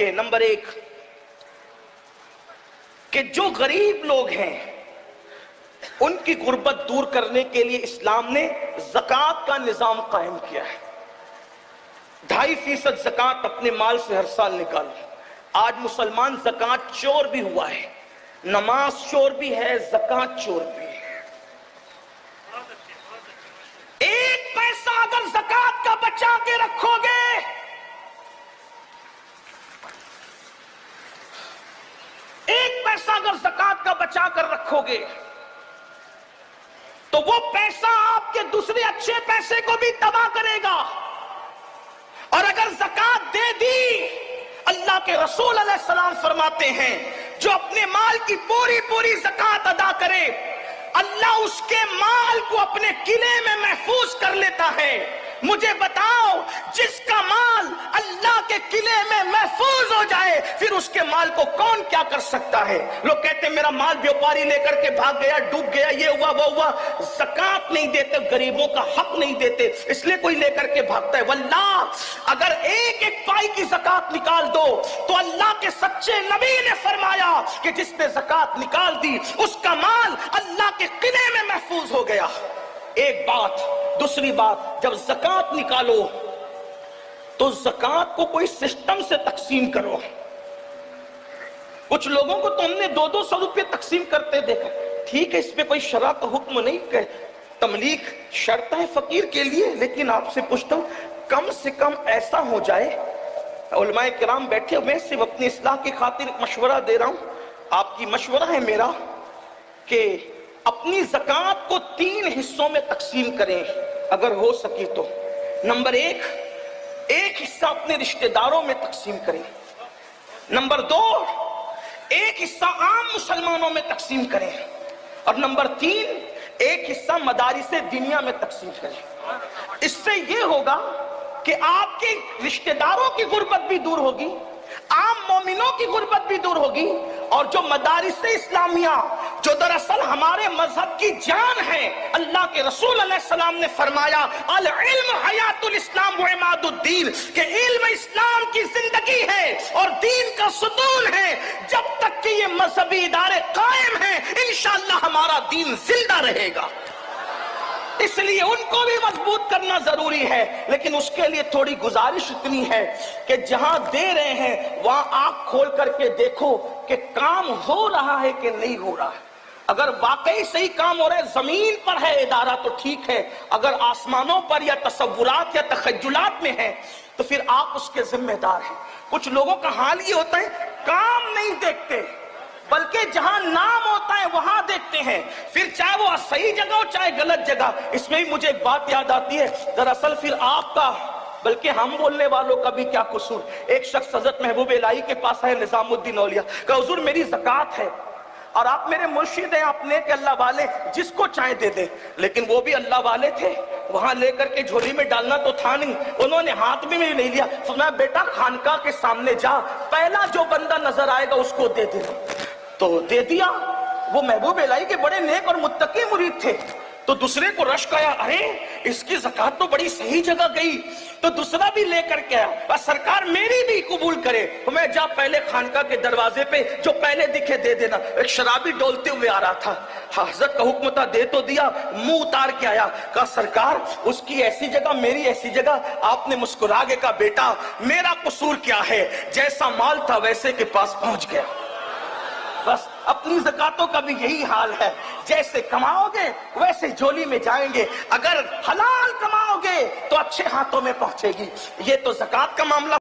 دیکھیں، نمبر ایک کہ جو غریب لوگ ہیں ان کی غربت دور کرنے کے لیے اسلام نے زکوٰۃ کا نظام قائم کیا ہے۔ 2.5% زکوٰۃ اپنے مال سے ہر سال نکالو۔ آج مسلمان زکوٰۃ چور بھی ہوا ہے، نماز چور بھی ہے، زکوٰۃ چور بھی ہے۔ ایک پیسہ اگر زکوٰۃ کا بچا کے رکھو گے، ایک پیسہ اگر زکوٰۃ کا بچا کر رکھو گے تو وہ پیسہ آپ کے دوسرے اچھے پیسے کو بھی تباہ کرے گا۔ اور اگر زکوٰۃ دے دی، اللہ کے رسول علیہ السلام فرماتے ہیں جو اپنے مال کی پوری پوری زکوٰۃ ادا کرے، اللہ اس کے مال کو اپنے قلعے میں محفوظ کر لیتا ہے۔ مجھے بتاؤ، جس کا مال اللہ کے قلعے میں محفوظ ہو جائے پھر اس کے مال کو کون کیا کر سکتا ہے؟ لوگ کہتے ہیں میرا مال بیوپاری لے کر کے بھاگ گیا، ڈوب گیا، یہ ہوا وہ ہوا۔ زکوٰۃ نہیں دیتے، غریبوں کا حق نہیں دیتے، اس لیے کوئی لے کر کے بھاگتا ہے۔ واللہ اگر ایک ایک پائی کی زکوٰۃ نکال دو تو اللہ کے سچے نبی نے فرمایا کہ جس نے زکوٰۃ نکال دی اس کا مال اللہ کے قلعے میں محفوظ ہو گیا۔ ایک بات۔ دوسری بات، جب زکوٰۃ نکالو تو زکوٰۃ کو کوئی سسٹم سے تقسیم کرو۔ کچھ لوگوں کو تو ہم نے 200 روپے تقسیم کرتے دیکھا۔ ٹھیک ہے، اس پہ کوئی شرع کا حکم نہیں کہ تملیغ شرط ہے فقیر کے لیے، لیکن آپ سے پوچھتا ہوں کم سے کم ایسا ہو جائے۔ علماء کرام بیٹھے ہوئے، صرف اپنی اصلاح کی خاطر مشورہ دے رہا ہوں، آپ کی مشورہ ہے میرا کہ اپنی زکوٰۃ کو 3 حصوں میں تقسیم کریں اگر ہو سکے تو۔ نمبر ایک حصہ اپنے رشتہ داروں میں تقسیم کریں۔ نمبر 2، ایک حصہ عام مسلمانوں میں تقسیم کریں۔ اور نمبر 3، ایک حصہ مدارس دنیا میں تقسیم کریں۔ اس سے یہ ہوگا کہ آپ کے رشتہ داروں کی غربت بھی دور ہوگی، عام مومنوں کی غربت بھی دور ہوگی، اور جو مدارس اسلامیہ جو دراصل ہمارے مذہب کی جان ہے، اللہ کے رسول علیہ السلام نے فرمایا العلم حیات الاسلام و عماد الدین، کہ علم اسلام کی زندگی ہے اور دین کا ستون ہے۔ جب تک کہ یہ مذہبی ادارے قائم ہیں انشاءاللہ ہمارا دین زندہ رہے گا۔ اس لیے ان کو بھی مضبوط کرنا ضروری ہے، لیکن اس کے لیے تھوڑی گزارش اتنی ہے کہ جہاں دے رہے ہیں وہاں آنکھ کھول کر کے دیکھو کہ کام ہو رہا ہے کہ نہیں ہو رہا ہے۔ اگر واقعی صحیح کام ہو رہا ہے، زمین پر ہے ادارہ تو ٹھیک ہے، اگر آسمانوں پر یا تصورات یا تخیلات میں ہے تو پھر آپ اس کے ذمہ دار ہیں۔ کچھ لوگوں کا حال یہ ہوتا ہے کام نہیں دیکھتے بلکہ جہاں نام ہوتا ہے وہاں دیکھتے ہیں، پھر چاہے وہ صحیح جگہ ہو چاہے غلط جگہ۔ اس میں بھی مجھے ایک بات یاد آتی ہے، دراصل پھر آپ کا بلکہ ہم بولنے والوں کا بھی کیا قصور۔ ایک شخص حضرت محبوب الہی کے پاس ہے، نظام الدین اولیاء، کہ حضور میری زکوٰۃ ہے اور آپ میرے مرشد ہیں، آپ نیک اللہ والے، جس کو چاہے دے دیں۔ لیکن وہ بھی اللہ والے تھے، وہاں لے کر کے جھولی میں ڈالنا تو تھا نہیں، انہوں نے ہاتھ میں نہیں لیا۔ فرمایا بیٹا خانقاہ کے سامنے جا، پہلا جو بندہ نظر آئے گا اس کو دے دینا۔ تو دے دیا۔ وہ محبوب الہی کے بڑے نیک اور متقی مرید تھے، تو دوسرے کو رشک آیا، ارے اس کی زکوٰۃ تو بڑی صحیح جگہ گئی، تو دوسرا بھی لے کر کے آیا، بس سرکار میری بھی قبول کرے۔ میں جا پہلے خانقاہ کے دروازے پہ جو پہلے دکھے دے دینا۔ ایک شرابی ڈولتے ہوئے آ رہا تھا، حضرت کا حکم تھا، دے تو دیا، منہ اتار کے آیا، کہا سرکار اس کی ایسی جگہ میری ایسی جگہ۔ آپ نے مسکرا کے کہا بیٹا میرا قصور کیا ہے، جیسا مال تھا ویسے کے پاس پہنچ گیا۔ بس اپنی زکاتوں کا بھی یہی حال ہے، جیسے کماؤ گے ویسے جھولی میں جائیں گے، اگر حلال کماؤ گے تو اچھے ہاتھوں میں پہنچے گی۔ یہ تو زکات کا معاملہ